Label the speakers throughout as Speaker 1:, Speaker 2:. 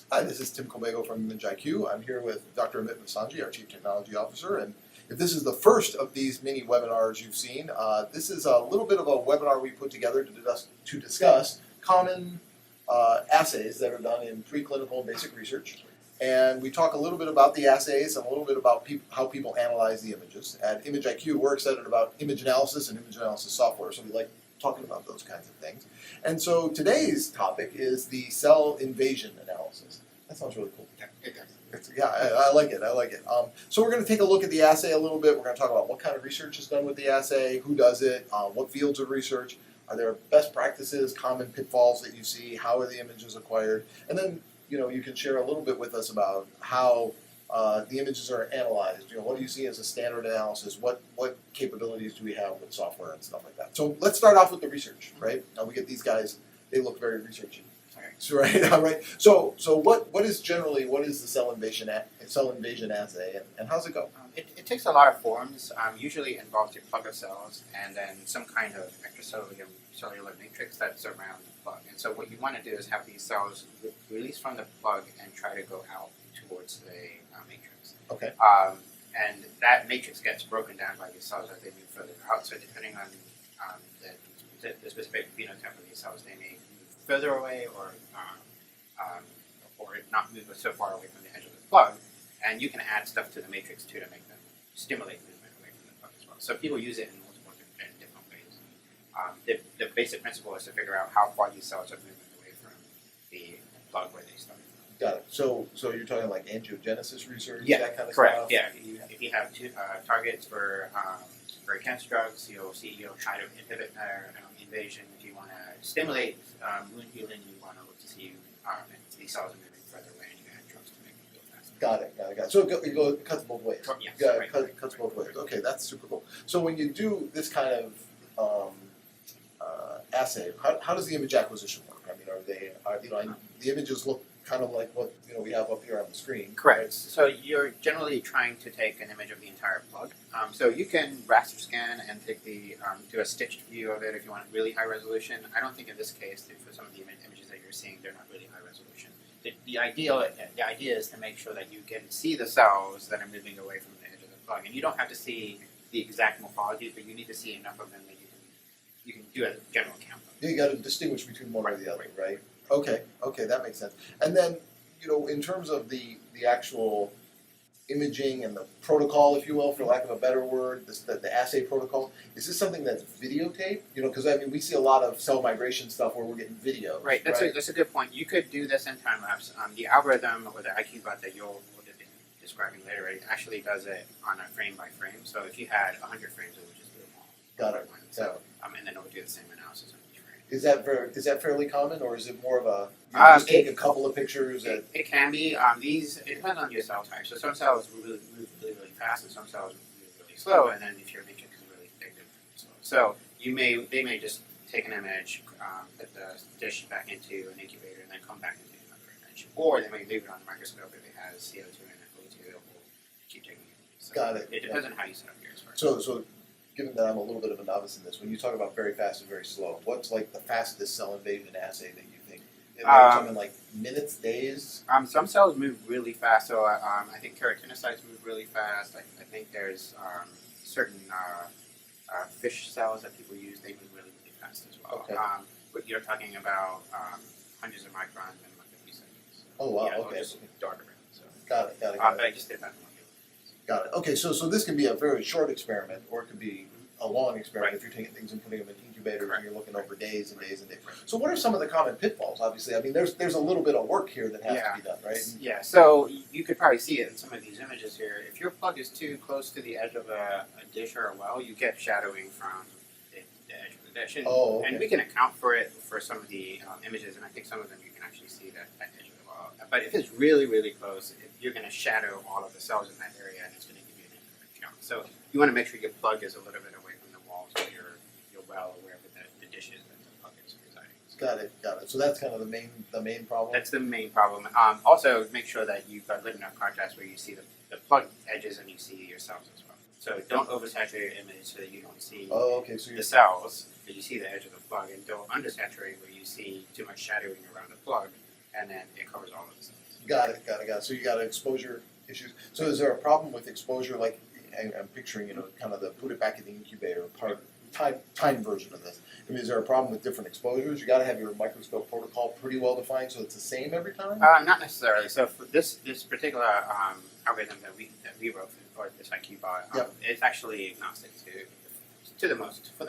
Speaker 1: Hi, this is Tim Colbego from ImageIQ. I'm here with Dr. Amit Masanji, our Chief Technology Officer. And if this is the first of these mini webinars you've seen, this is a little bit of a webinar we put together to discuss common assays that are done in preclinical and basic research. And we talk a little bit about the assays and a little bit about how people analyze the images. At ImageIQ, we're excited about image analysis and image analysis software, so we like talking about those kinds of things. And so today's topic is the cell invasion analysis. That sounds really cool.
Speaker 2: Yeah, it does.
Speaker 1: I like it. So we're going to take a look at the assay a little bit. We're going to talk about what kind of research is done with the assay, who does it, what fields of research, are there best practices, common pitfalls that you see, how are the images acquired, and then you can share a little bit with us about how the images are analyzed. What do you see as a standard analysis? What capabilities do we have with software and stuff like that? So let's start off with the research, right? Now we get these guys; they look very researchy. Right. All right. So what is the cell invasion assay, and how's it go?
Speaker 2: It takes a lot of forms. Usually it involves a plug of cells and then some kind of cellular matrix that's around the plug. And so what you want to do is have these cells released from the plug and try to go out towards the matrix.
Speaker 1: Okay.
Speaker 2: And that matrix gets broken down by these cells as they move further out. So depending on the specific phenotype of these cells, they may move further away or not move so far away from the edge of the plug. And you can add stuff to the matrix too to make them stimulate movement away from the plug as well. So people use it in multiple different ways. The basic principle is to figure out how far these cells are moving away from the plug where they started from.
Speaker 1: Got it. So you're talking like angiogenesis research,
Speaker 2: Yeah,
Speaker 1: that kind of
Speaker 2: correct.
Speaker 1: stuff?
Speaker 2: Yeah, if you have two targets for cancer drugs, you'll try to inhibit their invasion. If you want to stimulate wound healing, you want to look to see if these cells are moving further away, and you add drugs to make them go faster.
Speaker 1: Got it. So it cuts both ways.
Speaker 2: Yes,
Speaker 1: Yeah,
Speaker 2: right.
Speaker 1: it cuts both ways. Okay, that's super cool. So when you do this kind of assay, how does the image acquisition work? I mean, the images look kind of like what we have up here on the screen.
Speaker 2: Correct.
Speaker 1: Right?
Speaker 2: So you're generally trying to take an image of the entire plug. So you can raster scan and take do a stitched view of it if you want really high resolution. I don't think in this case, for some of the images that you're seeing, they're not really high resolution. The idea is to make sure that you can see the cells that are moving away from the edge of the plug, and you don't have to see the exact morphology, but you need to see enough of them that you can do a general count.
Speaker 1: You got to distinguish between one or the other, right? Okay, that makes sense. And then, in terms of the actual imaging and the protocol, if you will, for lack of a better word, the assay protocol, is this something that's videotaped? Because we see a lot of cell migration stuff where we're getting video.
Speaker 2: Right. That's a good point. You could do this in time lapse. The algorithm or the IQ bot that we'll be describing later, it actually does it on a frame by frame. So if you had 100 frames, it would just do them all.
Speaker 1: Got it.
Speaker 2: So and then it would do the same analysis on each frame.
Speaker 1: Is that fairly common, or is it more of a just take a couple of pictures?
Speaker 2: It can be. It depends on your cell type. So some cells move really fast, and some cells move really slow. And then if your matrix is really big, they're really slow. So they may just take an image, put the dish back into an incubator, and then come back and take another image. Or they may leave it on the microscope if it has CO2 and O2. It will keep taking images. So
Speaker 1: Got it.
Speaker 2: It depends on how you set up yours.
Speaker 1: So given that I'm a little bit of a novice in this, when you talk about very fast and very slow, what's like the fastest cell invasion assay that you think? Something like minutes, days?
Speaker 2: Some cells move really fast. So I think keratinocytes move really fast. I think there's certain fish cells that people use. They move really fast as well.
Speaker 1: Okay.
Speaker 2: But you're talking about hundreds of microns in like a few seconds.
Speaker 1: Oh wow.
Speaker 2: Yeah,
Speaker 1: Okay.
Speaker 2: Just dart around. So.
Speaker 1: Got it.
Speaker 2: But I just did that.
Speaker 1: Got it. Okay, so this can be a very short experiment, or it could be a long experiment if you're taking things and putting them in incubators and you're looking over days and days and days. So what are some of the common pitfalls? Obviously, there's a little bit of work here that has to be done, right?
Speaker 2: Yeah. So you could probably see it in some of these images here. If your plug is too close to the edge of a dish or a well, you get shadowing from the edge of the dish. And we can account for it for some of the images, and I think some of them you can actually see that edge of the well. But if it's really, really close, you're going to shadow all of the cells in that area, and it's going to give you an incorrect count. So you want to make sure your plug is a little bit away from the walls of your well or wherever the dish is that the plug is residing.
Speaker 1: Got it. So that's kind of the main problem?
Speaker 2: That's the main problem. Also, make sure that you've got good enough contrast where you see the plug edges and you see your cells as well. So don't oversaturate your image so that you don't see the cells, but you see the edge of the plug, and don't undersaturate where you see too much shadowing around the plug, and then it covers all of the cells.
Speaker 1: Got it. So you got exposure issues. So is there a problem with exposure? Like I'm picturing, kind of the put it back in the incubator time version of this. I mean, is there a problem with different exposures? You got to have your microscope protocol pretty well defined, so it's the same every time.
Speaker 2: Not necessarily. So for this particular algorithm that we wrote for this IQ bot, it's actually agnostic for the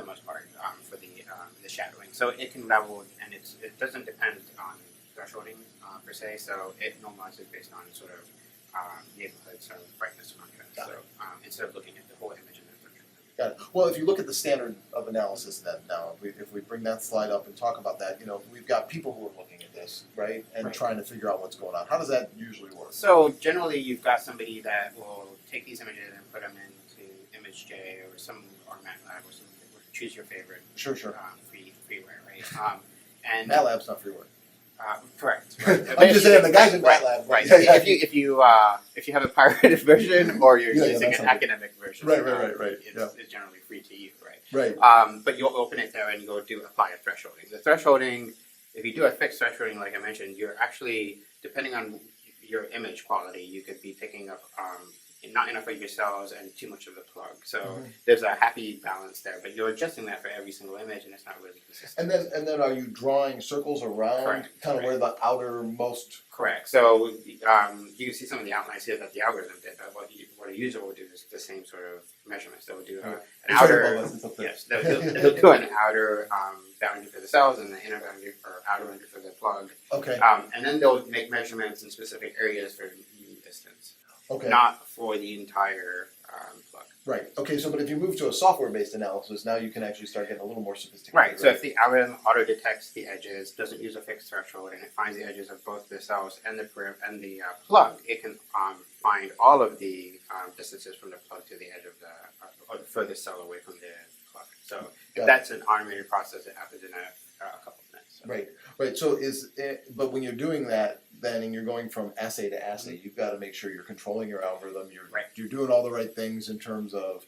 Speaker 2: most part for the shadowing. So it can level, and it doesn't depend on thresholding per se. So it normalizes based on sort of neighborhoods of brightness and contrast. So instead of looking at the whole image in the threshold.
Speaker 1: Got it. Well, if you look at the standard of analysis, then now if we bring that slide up and talk about that, we've got people who are looking at this, right, and trying to figure out what's going on. How does that usually work?
Speaker 2: So generally, you've got somebody that will take these images and put them into ImageJ or MATLAB or something. Choose your favorite.
Speaker 1: Sure.
Speaker 2: Freeware, right? And
Speaker 1: MATLAB's not freeware.
Speaker 2: Correct. Right.
Speaker 1: I'm just saying the guys in MATLAB.
Speaker 2: Right. If you have a pirated version or you're using an academic version,
Speaker 1: right.
Speaker 2: It's generally free to use, right?
Speaker 1: Right.
Speaker 2: But you'll open it there and you'll apply a thresholding. The thresholding, if you do a fixed thresholding, like I mentioned, you're actually, depending on your image quality, you could be picking up not enough of your cells and too much of the plug. So there's a happy balance there, but you're adjusting that for every single image, and it's not really consistent.
Speaker 1: And then are you drawing circles around kind of where the outermost?
Speaker 2: Correct. So you can see some of the outlines here that the algorithm did. But what a user will do is the same sort of measurements. They'll do an outer. Yes, they'll do an outer boundary for the cells and the inner boundary or outer boundary for the plug.
Speaker 1: Okay.
Speaker 2: And then they'll make measurements in specific areas for mean distance.
Speaker 1: Okay.
Speaker 2: Not for the entire plug.
Speaker 1: Right. Okay. So, but if you move to a software-based analysis, now you can actually start getting a little more sophisticated.
Speaker 2: Right. So if the algorithm auto detects the edges, doesn't use a fixed threshold, and it finds the edges of both the cells and the plug, it can find all of the distances from the plug to the edge of or the furthest cell away from the plug. So that's an automated process that happens in a couple of minutes. So.
Speaker 1: Right. So but when you're doing that, then and you're going from assay to assay, you've got to make sure you're controlling your algorithm. You're doing all the right things in terms of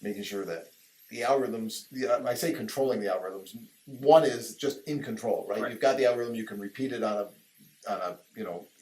Speaker 1: making sure that the algorithms. I say controlling the algorithms. One is just in control, right? You've got the algorithm. You can repeat it on a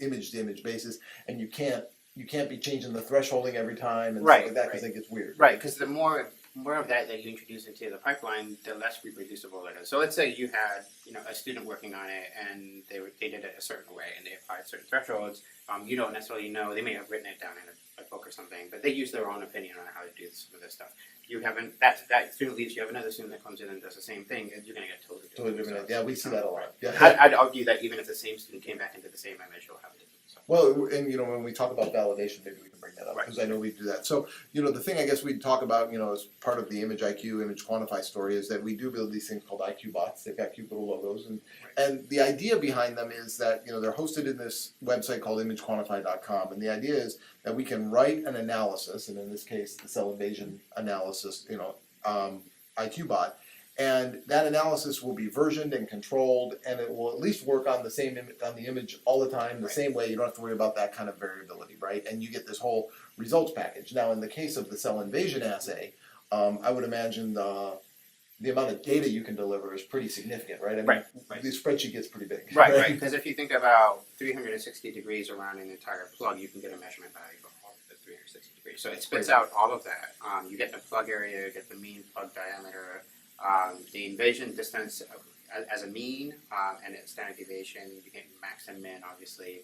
Speaker 1: image to image basis, and you can't be changing the thresholding every time and stuff like that because it gets weird.
Speaker 2: Right. Because the more of that you introduce into the pipeline, the less reproducible it is. So let's say you had a student working on it and they did it a certain way and they applied certain thresholds. You don't necessarily know, they may have written it down in a book or something, but they use their own opinion on how to do some of this stuff. You haven't that student leaves, you have another student that comes in and does the same thing, and you're going to get totally different.
Speaker 1: Yeah, we see that a lot. Yeah.
Speaker 2: I'd argue that even if the same student came back into the same image, you'll have a different.
Speaker 1: Well, and when we talk about validation, maybe we can bring that up because I know we do that. So, the thing I guess we talk about, as part of the ImageIQ, Image Quantify story is that we do build these things called IQ bots. They've got cute little logos, and the idea behind them is that they're hosted in this website called ImageQuantify.com, and the idea is that we can write an analysis, and in this case, the cell invasion analysis, IQ bot. And that analysis will be versioned and controlled, and it will at least work on the image all the time, the same way. You don't have to worry about that kind of variability, right? And you get this whole results package. Now, in the case of the cell invasion assay, I would imagine the amount of data you can deliver is pretty significant, right? I mean, the spreadsheet gets pretty big.
Speaker 2: Right. Because if you think about 360 degrees around an entire plug, you can get a measurement value of all of the 360 degrees. So it spits out all of that. You get the plug area, you get the mean plug diameter. The invasion distance as a mean and a standard deviation, you get max and min, obviously,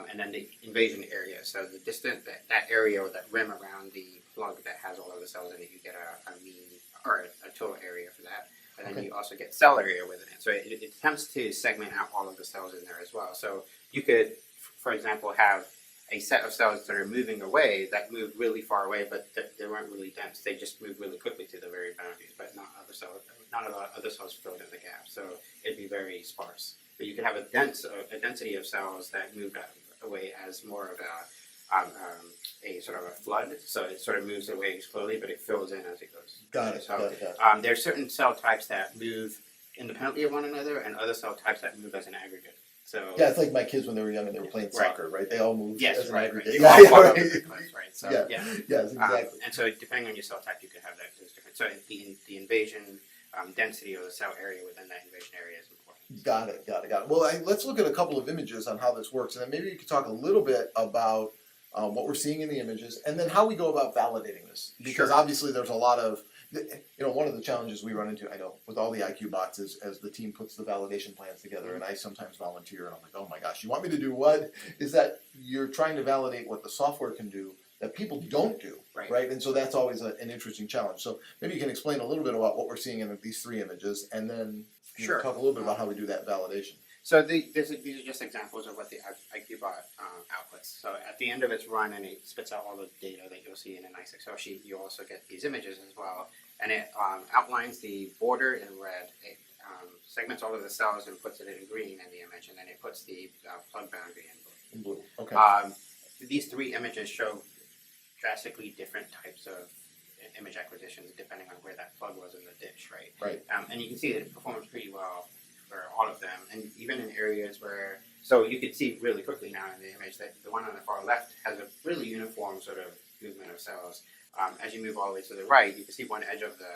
Speaker 2: and then the invasion area. So the distance, that area or that rim around the plug that has all of the cells in it, you get a mean or a total area for that. And then you also get cell area within it. So it attempts to segment out all of the cells in there as well. So you could, for example, have a set of cells that are moving away that move really far away, but they weren't really dense. They just move really quickly to the very boundaries, but none of the other cells filled in the gap. So it'd be very sparse. But you could have a density of cells that moved away as more of a sort of a flood. So it sort of moves away slowly, but it fills in as it goes.
Speaker 1: Got it.
Speaker 2: So there are certain cell types that move independently of one another, and other cell types that move as an aggregate. So
Speaker 1: it's like my kids when they were young and they were playing soccer, right? They all moved as an aggregate.
Speaker 2: Right. So,
Speaker 1: yes, exactly.
Speaker 2: And so depending on your cell type, you can have those different. So the invasion density or the cell area within that invasion area is important.
Speaker 1: Got it. Well, let's look at a couple of images on how this works, and then maybe you could talk a little bit about what we're seeing in the images, and then how we go about validating this. Because
Speaker 2: Sure.
Speaker 1: obviously, there's a lot of, one of the challenges we run into, I know, with all the IQ bots is as the team puts the validation plans together, and I sometimes volunteer, and I'm like, oh my gosh, you want me to do what? Is that you're trying to validate what the software can do that people don't do, right? And so that's always an interesting challenge. So maybe you can explain a little bit about what we're seeing in these three images, and then talk a little bit about how we do that validation.
Speaker 2: So these are just examples of what the IQ bot outputs. So at the end of its run, and it spits out all the data that you'll see in a nice Excel sheet, you also get these images as well. And it outlines the border in red. It segments all of the cells and puts it in green in the image, and then it puts the plug boundary in blue.
Speaker 1: Okay.
Speaker 2: These three images show drastically different types of image acquisitions depending on where that plug was in the dish, right?
Speaker 1: Right.
Speaker 2: And you can see that it performs pretty well for all of them, and even in areas where, so you can see really quickly now in the image that the one on the far left has a really uniform sort of movement of cells. As you move all the way to the right, you can see one edge of the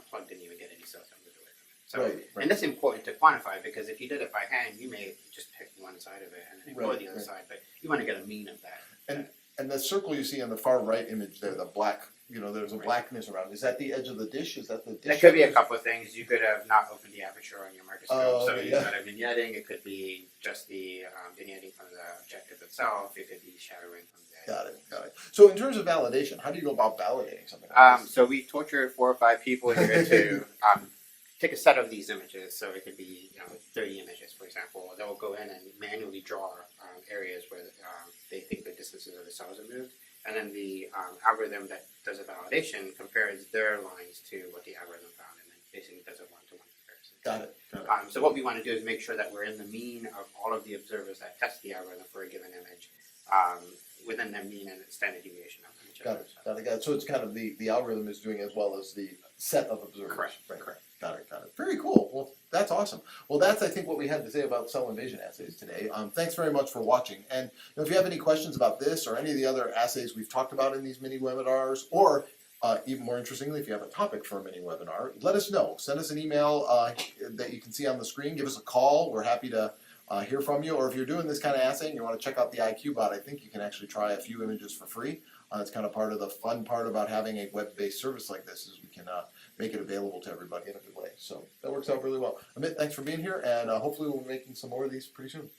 Speaker 2: plug didn't even get any cells that moved away from it. So,
Speaker 1: right.
Speaker 2: And that's important to quantify, because if you did it by hand, you may just pick one side of it and then ignore the other side, but you want to get a mean of that.
Speaker 1: And the circle you see on the far right image there, the black, there's a blackness around. Is that the edge of the dish? Is that the dish?
Speaker 2: That could be a couple of things. You could have not opened the aperture on your microscope, so
Speaker 1: okay,
Speaker 2: you could have vignetting. It could be just the vignetting from the objective itself. It could be shadowing from the.
Speaker 1: Got it. So in terms of validation, how do you go about validating something like this?
Speaker 2: So we tortured 4 or 5 people here to take a set of these images. So it could be 30 images, for example. They'll go in and manually draw areas where they think the distances of the cells are moved. And then the algorithm that does a validation compares their lines to what the algorithm found, and then basically does a one-to-one comparison.
Speaker 1: Got it.
Speaker 2: So what we want to do is make sure that we're in the mean of all of the observers that test the algorithm for a given image, within the mean and standard deviation of each other.
Speaker 1: Got it. So it's kind of the algorithm is doing as well as the set of observers.
Speaker 2: Correct.
Speaker 1: Right. Got it. Very cool. Well, that's awesome. Well, that's, I think, what we had to say about cell invasion assays today. Thanks very much for watching. And if you have any questions about this or any of the other assays we've talked about in these mini webinars, or even more interestingly, if you have a topic for a mini webinar, let us know. Send us an email that you can see on the screen. Give us a call. We're happy to hear from you. Or if you're doing this kind of assay and you want to check out the IQ bot, I think you can actually try a few images for free. It's kind of part of the fun part about having a web-based service like this is we can make it available to everybody in a good way. So that works out really well. Amit, thanks for being here, and hopefully we'll be making some more of these pretty soon.